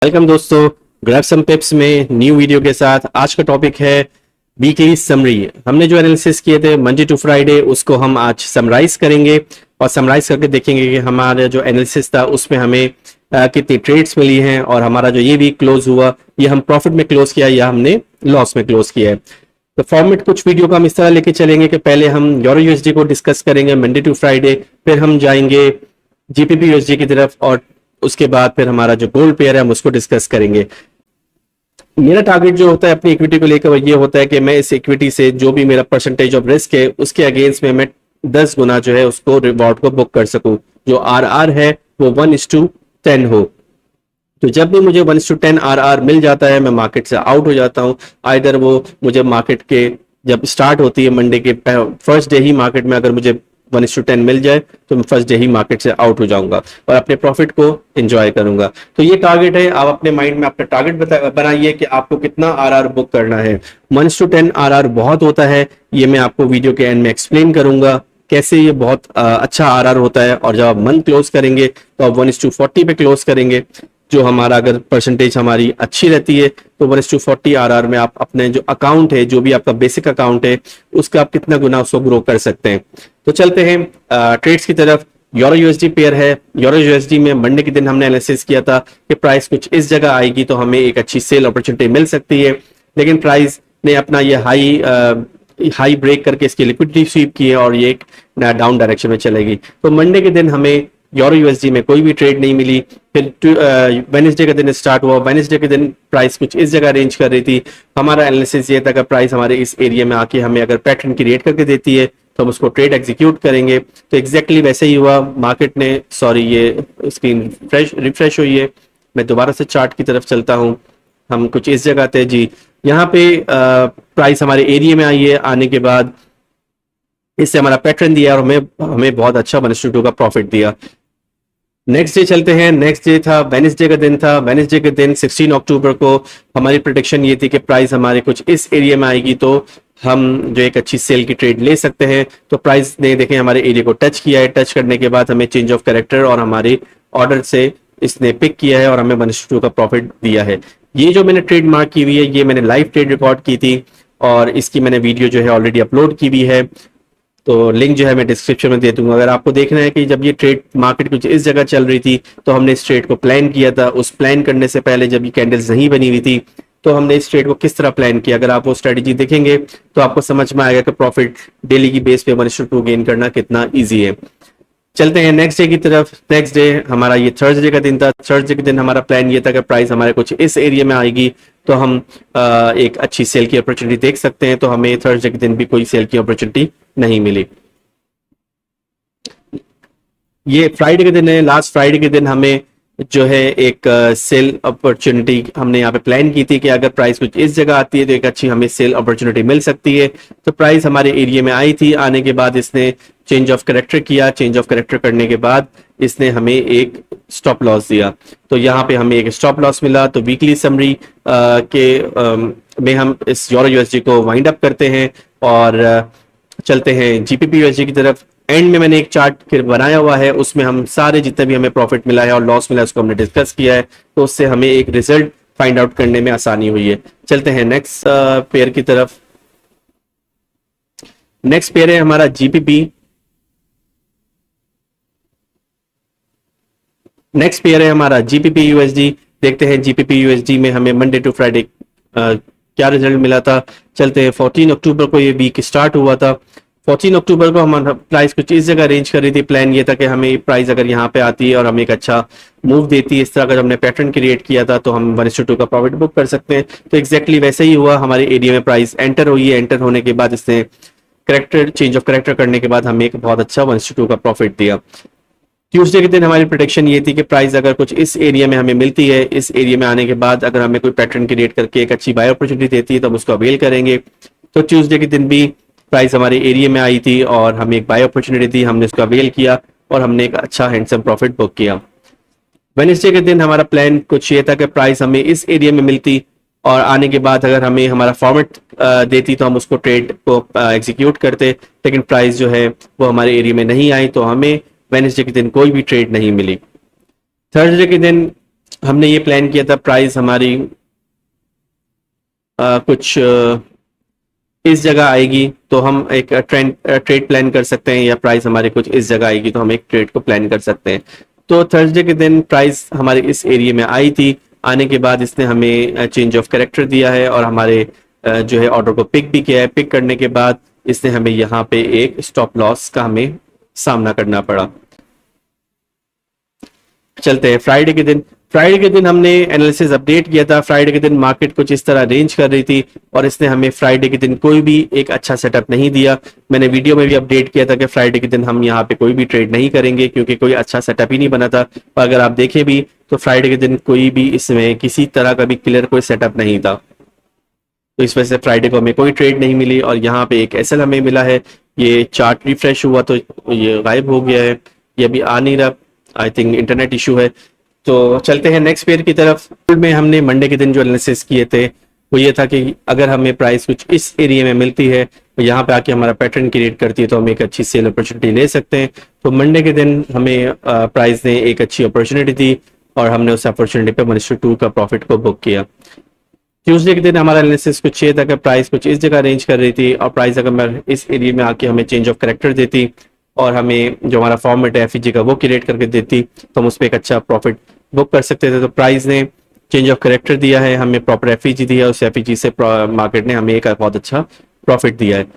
Welcome दोस्तों, grab some tips में new video के साथ। आज का टॉपिक है वीकली समरी। हमने जो एनालिसिस किए थे मंडे टू फ्राइडे, उसको हम आज समराइज करेंगे और समराइज करके देखेंगे कि हमारा जो एनालिसिस था उसमें हमें कितनी ट्रेड्स मिली हैं और हमारा जो ये वीक क्लोज हुआ ये हम प्रॉफिट में क्लोज किया या हमने लॉस में क्लोज किया है। तो फॉर्मेट कुछ वीडियो का हम इस तरह लेके चलेंगे कि पहले हम यूरो यूएसडी को डिस्कस करेंगे मंडे टू फ्राइडे, फिर हम जाएंगे जीपीपी यूएसडी की तरफ और उसके बाद फिर हमारा जो गोल्ड पेयर है हम उसको डिस्कस करेंगे। मेरा टारगेट जो होता है अपनी इक्विटी को लेकर वो ये होता है कि मैं इस इक्विटी से जो भी मेरा परसेंटेज ऑफ रिस्क है उसके अगेंस्ट में मैं 10 गुना जो है उसको रिवॉर्ड को बुक कर सकूं। जो आरआर है वो 1:10 हो। तो जब भी मुझे 1:10 आरआर मिल जाता है मैं मार्केट से आउट हो जाता हूं। आइदर वो मुझे मार्केट के जब स्टार्ट होती है मंडे के फर्स्ट डे ही मार्केट में अगर मुझे 1:10 मिल जाए तो मैं फर्स्ट डे ही मार्केट से आउट हो जाऊंगा और अपने प्रॉफिट को एंजॉय करूंगा। तो ये टारगेट है। आप अपने माइंड में अपना टारगेट बनाइए कि आपको कितना आरआर बुक करना है। 1:10 आरआर बहुत होता है, ये मैं आपको वीडियो के एंड में एक्सप्लेन करूंगा कैसे ये बहुत अच्छा आरआर होता है। और जब आप मंथ क्लोज करेंगे तो आप 1:40 पे क्लोज करेंगे। जो हमारा अगर परसेंटेज हमारी अच्छी रहती है तो 1:40 आरआर में आप अपने जो अकाउंट है, जो भी आपका बेसिक अकाउंट है, उसका आप कितना गुना उसको ग्रो कर सकते हैं। तो चलते हैं ट्रेड्स की तरफ। यूरो यूएसडी पेयर है। यूरो यूएसडी में मंडे के दिन हमने एनालिसिस किया था कि प्राइस कुछ इस जगह आएगी तो हमें एक अच्छी सेल अपॉर्चुनिटी मिल सकती है, लेकिन प्राइस ने अपना ये हाई ब्रेक करके इसकी लिक्विडिटी स्वीप की है और ये एक डाउन डायरेक्शन में चलेगी। तो मंडे के दिन हमें यूरो यूएसडी में कोई भी ट्रेड नहीं मिली। फिर वेडनेसडे का दिन स्टार्ट हुआ। वेडनेसडे के दिन प्राइस कुछ इस जगह रेंज कर रही थी। हमारा एनालिसिस ये था कि प्राइस हमारे इस एरिया में आके हमें अगर पैटर्न क्रिएट करके देती है तो हम उसको ट्रेड एग्जीक्यूट करेंगे। तो एग्जैक्टली वैसे ही हुआ। मार्केट ने ये स्क्रीन रिफ्रेश हुई है। मैं दोबारा से चार्ट की तरफ चलता हूँ। हम कुछ इस जगह थे जी, यहाँ पे प्राइस हमारे एरिया में आई है। आने के बाद इससे हमारा पैटर्न दिया और हमें बहुत अच्छा 1:2 का प्रॉफिट दिया। नेक्स्ट डे चलते हैं। नेक्स्ट डे था वेडनेसडे का दिन था। वेडनेसडे के दिन 16 अक्टूबर को हमारी प्रेडिक्शन ये थी कि प्राइस हमारे कुछ इस एरिया में आएगी तो हम जो एक अच्छी सेल की ट्रेड ले सकते हैं। तो प्राइस ने देखें हमारे एरिया को टच किया है। टच करने के बाद हमें चेंज ऑफ कैरेक्टर और हमारे ऑर्डर से इसने पिक किया है और हमें 1:2 का प्रॉफिट दिया है। ये जो मैंने ट्रेड मार्क की हुई है ये मैंने लाइव ट्रेड रिकॉर्ड की थी और इसकी मैंने वीडियो जो है ऑलरेडी अपलोड की हुई है। तो लिंक जो है मैं डिस्क्रिप्शन में दे दूंगा। अगर आपको देखना है कि जब ये ट्रेड मार्केट कुछ इस जगह चल रही थी तो हमने इस ट्रेड को प्लान किया था। उस प्लान करने से पहले जब ये कैंडल्स नहीं बनी हुई थी तो हमने इस ट्रेड को किस तरह प्लान किया। अगर आप वो स्ट्रेटेजी देखेंगे तो आपको समझ में आएगा कि प्रॉफिट डेली की बेस पे 1:2 गेन करना कितना ईजी है। चलते हैं नेक्स्ट डे की तरफ। नेक्स्ट डे हमारा ये थर्सडे का दिन था। थर्सडे के दिन हमारा प्लान ये था कि प्राइस हमारे कुछ इस एरिया में आएगी तो हम एक अच्छी सेल की अपॉर्चुनिटी देख सकते हैं। तो हमें थर्सडे के दिन भी कोई सेल की अपॉर्चुनिटी नहीं मिली। ये फ्राइडे के दिन है। लास्ट फ्राइडे के दिन हमें जो है एक सेल अपॉर्चुनिटी हमने यहाँ पे प्लान की थी कि अगर प्राइस कुछ इस जगह आती है तो एक अच्छी हमें सेल अपॉर्चुनिटी मिल सकती है। तो प्राइस हमारे एरिया में आई थी। आने के बाद इसने चेंज ऑफ कैरेक्टर किया। चेंज ऑफ कैरेक्टर करने के बाद इसने हमें एक स्टॉप लॉस दिया। तो यहाँ पे हमें एक स्टॉप लॉस मिला। तो वीकली समरी में हम इस यूरो यूएसडी को वाइंड अप करते हैं और चलते हैं जीपीपी यूएसडी की तरफ। एंड में मैंने एक चार्ट फिर बनाया हुआ है, उसमें हम सारे जितने भी हमें प्रॉफिट मिला है और लॉस मिला है उसको हमने डिस्कस किया है। तो उससे हमें एक रिजल्ट फाइंड आउट करने में आसानी हुई है। चलते हैं नेक्स्ट पेयर की तरफ। नेक्स्ट पेयर है हमारा जीपीपी। नेक्स्ट पेयर है हमारा जीपीपी यूएसडी। देखते हैं जीपीपी यूएसडी में हमें मंडे टू फ्राइडे क्या रिजल्ट मिला था। चलते हैं 14 अक्टूबर को ये वीक स्टार्ट हुआ था। 14 अक्टूबर को हमारा प्राइस कुछ इस जगह रेंज कर रही थी। प्लान ये था कि हमें प्राइस अगर यहाँ पे आती है और हमें एक अच्छा मूव देती है इस तरह का हमने पैटर्न क्रिएट किया था तो हम 1:2 का प्रॉफिट बुक कर सकते हैं। तो एग्जैक्टली वैसे ही हुआ। हमारे एरिया में प्राइस एंटर हुई है। एंटर होने के बाद इसने करेक्टर चेंज ऑफ करेक्टर करने के बाद हमें एक बहुत अच्छा 1:2 का प्रॉफिट दिया। ट्यूसडे के दिन हमारी प्रोडिक्शन ये थी कि प्राइस अगर कुछ इस एरिया में हमें मिलती है, इस एरिया में आने के बाद अगर हमें कोई पैटर्न क्रिएट करके एक अच्छी बाय अपॉर्चुनिटी देती है तो हम उसको अवेल करेंगे। तो ट्यूसडे के दिन भी प्राइस हमारे एरिया में आई थी और हमें एक बाय अपॉर्चुनिटी थी। हमने उसको अवेल किया और हमने एक अच्छा हैंडसम प्रॉफिट बुक किया। वेडनेसडे के दिन हमारा प्लान कुछ ये था कि प्राइस हमें इस एरिया में मिलती और आने के बाद अगर हमें हमारा फॉर्मेट देती तो हम उसको ट्रेड को एग्जीक्यूट करते, लेकिन प्राइस जो है वो हमारे एरिया में नहीं आई तो हमें वेडनेसडे के दिन कोई भी ट्रेड नहीं मिली। थर्सडे के दिन हमने ये प्लान किया था प्राइस हमारी कुछ इस जगह आएगी तो हम एक ट्रेड प्लान कर सकते हैं, या प्राइस हमारी कुछ इस जगह आएगी तो हम एक ट्रेड को प्लान कर सकते हैं। तो थर्सडे के दिन प्राइस हमारे इस एरिया में आई थी। आने के बाद इसने हमें चेंज ऑफ कैरेक्टर दिया है और हमारे जो है ऑर्डर को पिक भी किया है। पिक करने के बाद इसने हमें यहाँ पे एक स्टॉप लॉस का हमें सामना करना पड़ा। चलते हैं फ्राइडे के दिन। फ्राइडे के दिन हमने एनालिसिस अपडेट किया था। फ्राइडे के दिन मार्केट कुछ इस तरह रेंज कर रही थी और इसने हमें फ्राइडे के दिन कोई भी एक अच्छा सेटअप नहीं दिया। मैंने वीडियो में भी अपडेट किया था कि फ्राइडे के दिन हम यहाँ पे कोई भी ट्रेड नहीं करेंगे क्योंकि कोई अच्छा सेटअप ही नहीं बना था। और अगर आप देखें भी तो फ्राइडे के दिन कोई भी इसमें किसी तरह का भी क्लियर कोई सेटअप नहीं था, तो इस वजह से फ्राइडे को हमें कोई ट्रेड नहीं मिली। और यहाँ पे एक एसएल हमें मिला है, ये चार्ट रिफ्रेश हुआ तो ये गायब हो गया है, ये अभी आ नहीं रहा, आई थिंक इंटरनेट इशू है। तो चलते हैं नेक्स्ट पेयर की तरफ। में हमने मंडे के दिन जो एनालिसिस किए थे वो ये था कि अगर हमें प्राइस कुछ इस एरिया में मिलती है तो यहाँ पे आके हमारा पैटर्न क्रिएट करती है तो हम एक अच्छी सेल अपॉर्चुनिटी ले सकते हैं। तो मंडे के दिन हमें प्राइस ने एक अच्छी अपॉर्चुनिटी दी और हमने उस अपॉर्चुनिटी पे 1:2 का प्रॉफिट को बुक किया। ट्यूसडे के दिन हमारा एनालिसिस कुछ ये था कि प्राइस कुछ इस जगह रेंज कर रही थी और प्राइस अगर मैं इस एरिया में आके हमें चेंज ऑफ कैरेक्टर देती और हमें जो हमारा फॉर्मेट है एफईजी का वो क्रिएट करके देती तो हम उस पर एक अच्छा प्रॉफिट बुक कर सकते थे। तो प्राइस ने चेंज ऑफ कैरेक्टर दिया है, हमें प्रॉपर एफईजी दिया, उस एफईजी से मार्केट ने हमें एक बहुत अच्छा प्रॉफिट दिया है।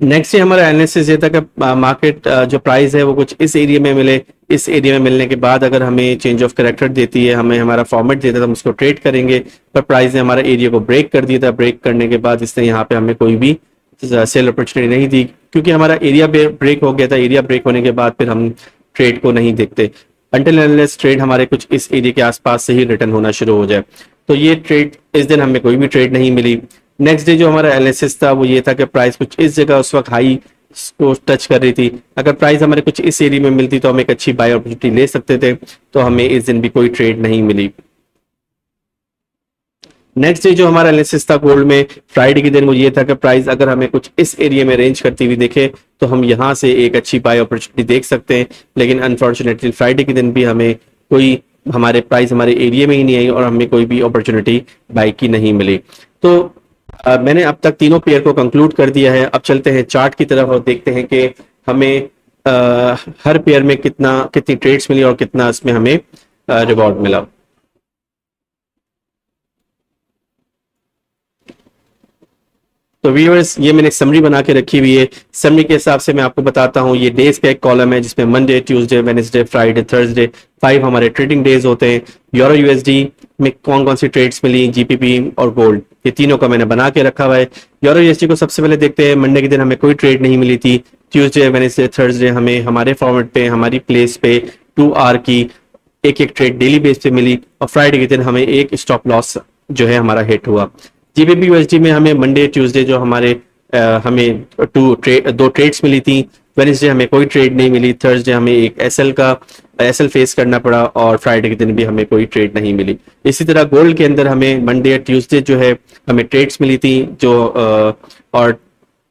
नेक्स्ट हमारा एनालिसिस ये था कि मार्केट जो प्राइस है वो कुछ इस एरिया में मिले। इस एरिया में मिलने के बाद अगर हमें चेंज ऑफ कैरेक्टर देती है, हमें हमारा फॉर्मेट देता है तो हम उसको ट्रेड करेंगे। पर प्राइस ने हमारा एरिया को ब्रेक कर दिया था। ब्रेक करने के बाद इसने यहाँ पे हमें कोई भी सेल अपॉर्चुनिटी नहीं दी क्योंकि हमारा एरिया ब्रेक हो गया था। एरिया ब्रेक होने के बाद फिर हम ट्रेड को नहीं देखते अंटिल अनलेस ट्रेड हमारे कुछ इस एरिया के आसपास से ही रिटर्न होना शुरू हो जाए। तो ये ट्रेड इस दिन हमें कोई भी ट्रेड नहीं मिली। नेक्स्ट डे जो हमारा एनालिसिस था वो ये था कि प्राइस कुछ इस जगह उस वक्त हाई को टच कर रही थी। अगर प्राइस हमारे कुछ इस एरिया में मिलती तो हम एक अच्छी बाय अपॉर्चुनिटी ले सकते थे, तो हमें इस दिन भी कोई ट्रेड नहीं मिली। नेक्स्ट डे जो हमारा एनालिसिस था गोल्ड में फ्राइडे के दिन वो ये था कि प्राइस अगर हमें कुछ इस एरिया में रेंज करती हुई देखे तो हम यहाँ से एक अच्छी बाय अपॉर्चुनिटी देख सकते हैं। लेकिन अनफॉर्चुनेटली फ्राइडे के दिन भी हमें कोई हमारे प्राइस हमारे एरिया में ही नहीं आई और हमें कोई भी अपॉर्चुनिटी बाय की नहीं मिली। तो मैंने अब तक तीनों पेयर को कंक्लूड कर दिया है। अब चलते हैं चार्ट की तरफ और देखते हैं कि हमें हर पेयर में कितनी ट्रेड्स मिली और कितना इसमें हमें रिवॉर्ड मिला। तो व्यूअर्स ये मैंने समरी बना के रखी हुई है। समरी के हिसाब से मैं आपको बताता हूँ, ये डेज का एक कॉलम है जिसमें Monday, Tuesday, Wednesday, Friday, Thursday 5 हमारे ट्रेडिंग डेज होते हैं। यूरो यूएसडी में कौन कौन सी ट्रेड्स मिली, जीपीपी और गोल्ड, ये तीनों का मैंने बना के रखा हुआ है। यूरो यूएसडी को सबसे पहले देखते हैं। मंडे के दिन हमें कोई ट्रेड नहीं मिली थी। ट्यूसडे, वेडनेसडे, थर्सडे हमें हमारे फॉर्मेट पे हमारी प्लेस पे 2 आवर की एक एक ट्रेड डेली बेस पे मिली और फ्राइडे के दिन हमें एक स्टॉप लॉस जो है हमारा हिट हुआ। जीबीपी यूएसडी में हमें मंडे, ट्यूसडे जो हमारे हमें 2 ट्रेड्स मिली थी। वेडनेसडे हमें कोई ट्रेड नहीं मिली। थर्सडे हमें एक एसएल फेस करना पड़ा और फ्राइडे के दिन भी हमें कोई ट्रेड नहीं मिली। इसी तरह गोल्ड के अंदर हमें मंडे, ट्यूसडे जो है हमें ट्रेड्स मिली थी जो और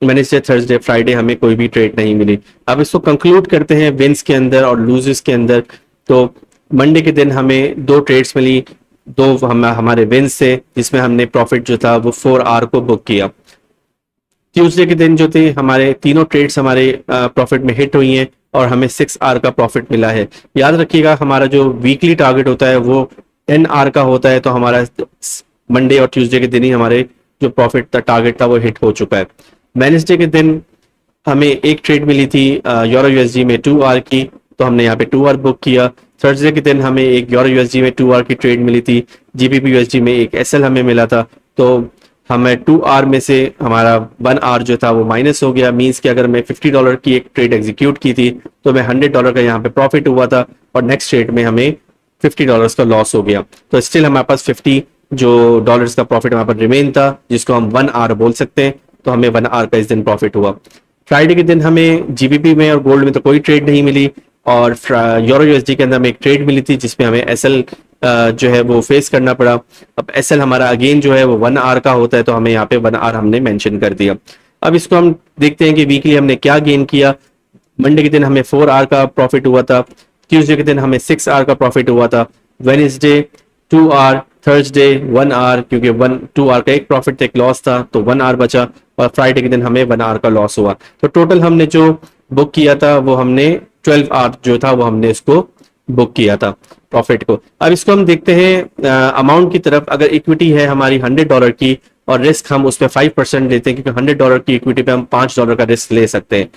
वेडनेसडे, थर्सडे, फ्राइडे हमें कोई भी ट्रेड नहीं मिली। अब इसको कंक्लूड करते हैं विंस के अंदर और लूजेस के अंदर। तो मंडे के दिन हमें 2 ट्रेड्स मिली, 2 हमारे विंस से जिसमें हमने प्रॉफिट जो था वो 4 आवर को बुक किया। ट्यूसडे के दिन जो थे हमारे तीनों ट्रेड्स हमारे प्रॉफिट में हिट हुई हैं और हमें 6 आवर का प्रॉफिट मिला है। याद रखिएगा हमारा जो वीकली टारगेट होता है वो 10 आवर का होता है, तो हमारा मंडे और ट्यूसडे के दिन ही हमारे जो प्रॉफिट था टारगेट था वो हिट हो चुका है। वेडनेसडे के दिन हमें एक ट्रेड मिली थी यूरो यूएसडी में 2 आवर की, तो हमने यहाँ पे 2 आवर बुक किया। थर्सडे के दिन हमें एक यूरो यूएसडी में 2 आवर की ट्रेड मिली थी। जीबीपी यूएसडी में एक एसएल हमें मिला था, तो हमें 2 आवर में से हमारा 1 आवर जो था वो माइनस हो गया। मींस कि अगर मैं $50 की एक ट्रेड एग्जीक्यूट की थी तो मैं $100 का यहाँ पे प्रॉफिट हुआ था और नेक्स्ट ट्रेड में हमें $50 का लॉस हो गया। तो स्टिल हमारे पास $50 जो डॉलर्स का प्रॉफिट हमारे पास रिमेन था, जिसको हम 1 आवर बोल सकते हैं। तो हमें 1 आवर का इस दिन प्रॉफिट हुआ। फ्राइडे के दिन हमें जीबीपी में और गोल्ड में तो कोई ट्रेड नहीं मिली और यूरो यूएसडी के अंदर हमें एक ट्रेड मिली थी जिसमें हमें एसएल जो है वो फेस करना पड़ा। अब एसएल हमारा अगेन जो है वो 1 आवर का होता है, तो हमें यहाँ पे 1 आवर हमने मेंशन कर दिया। अब इसको हम देखते हैं कि वीकली हमने क्या गेन किया। मंडे के दिन हमें 4 आवर का प्रॉफिट हुआ था। ट्यूसडे के दिन हमें 6 आवर का प्रॉफिट हुआ था, वेडनेसडे 2 आवर, थर्सडे 1 आवर, क्योंकि 2 आवर का एक प्रॉफिट था एक लॉस था, तो 1 आवर बचा, और फ्राइडे के दिन हमें 1 आवर का लॉस हुआ। तो टोटल हमने जो बुक किया था वो हमने 12 आवर जो था वो हमने इसको बुक किया था प्रॉफिट को। अब इसको हम देखते हैं अमाउंट की तरफ। अगर इक्विटी है हमारी $100 की और रिस्क हम उस पर 5% लेते हैं, क्योंकि $100 की इक्विटी पे हम $5 का रिस्क ले सकते हैं।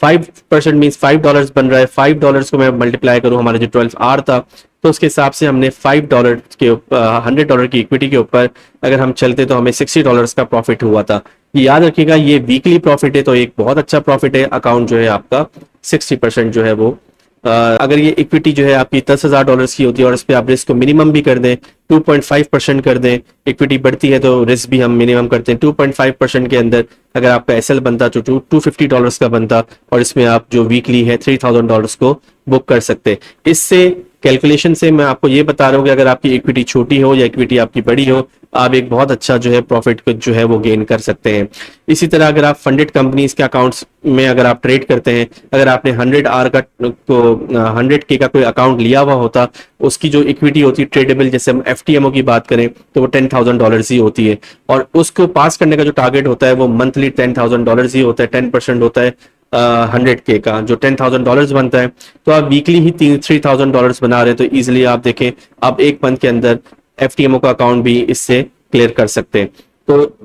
5% मीन्स $5 बन रहा है। $5 को मैं मल्टीप्लाई करूं, हमारा जो 12 आर था, तो उसके हिसाब से हमने $5 के ऊपर, $100 की इक्विटी के ऊपर अगर हम चलते तो हमें $60 का प्रॉफिट हुआ था। ये याद रखिएगा, ये वीकली प्रॉफिट है, तो एक बहुत अच्छा प्रॉफिट है। अकाउंट जो है आपका 60% जो है वो अगर ये इक्विटी जो है आपकी $10,000 की होती है और इस पे आप रिस्क को मिनिमम भी कर दें, 2.5% कर दें, इक्विटी बढ़ती है तो रिस्क भी हम मिनिमम करते हैं। 2.5% के अंदर अगर आपका एसएल बनता तो $250 का बनता, और इसमें आप जो वीकली है $3,000 को बुक कर सकते। इससे कैलकुलेशन से मैं आपको ये बता रहा हूँ कि अगर आपकी इक्विटी छोटी हो या इक्विटी आपकी बड़ी हो, आप एक बहुत अच्छा जो है प्रॉफिट को जो है वो गेन कर सकते हैं। इसी तरह अगर आप फंडेड कंपनीज के अकाउंट्स में अगर आप ट्रेड करते हैं, अगर आपने 100 के का कोई अकाउंट लिया हुआ होता, उसकी जो इक्विटी होती है ट्रेडेबल, जैसे हम एफटीएमओ की बात करें तो वो $10,000 ही होती है, और उसको पास करने का जो टारगेट होता है वो मंथली $10,000 ही होता है। 10% होता है 100K का, जो $10,000 बनता है। तो आप वीकली ही $3,000 बना रहे हैं, तो इजिली आप देखें आप एक मंथ के अंदर एफटीएमओ का अकाउंट भी इससे क्लियर कर सकते हैं। तो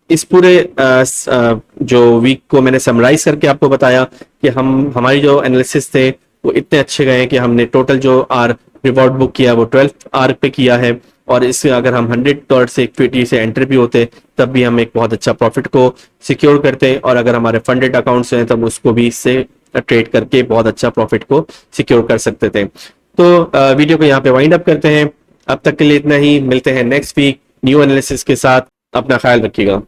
इस पूरे जो वीक को मैंने समराइज करके आपको बताया कि हमारी जो एनालिसिस थे वो इतने अच्छे गए कि हमने टोटल जो आर रिवॉर्ड बुक किया वो 12 आर पे किया है, और इससे अगर हम $100 से इक्विटी से एंटर भी होते तब भी हम एक बहुत अच्छा प्रॉफिट को सिक्योर करते हैं, और अगर हमारे फंडेड अकाउंट्स हैं तब उसको भी इससे ट्रेड करके बहुत अच्छा प्रॉफिट को सिक्योर कर सकते थे। तो वीडियो को यहाँ पे वाइंड अप करते हैं। अब तक के लिए इतना ही, मिलते हैं नेक्स्ट वीक न्यू एनालिसिस के साथ। अपना ख्याल रखिएगा।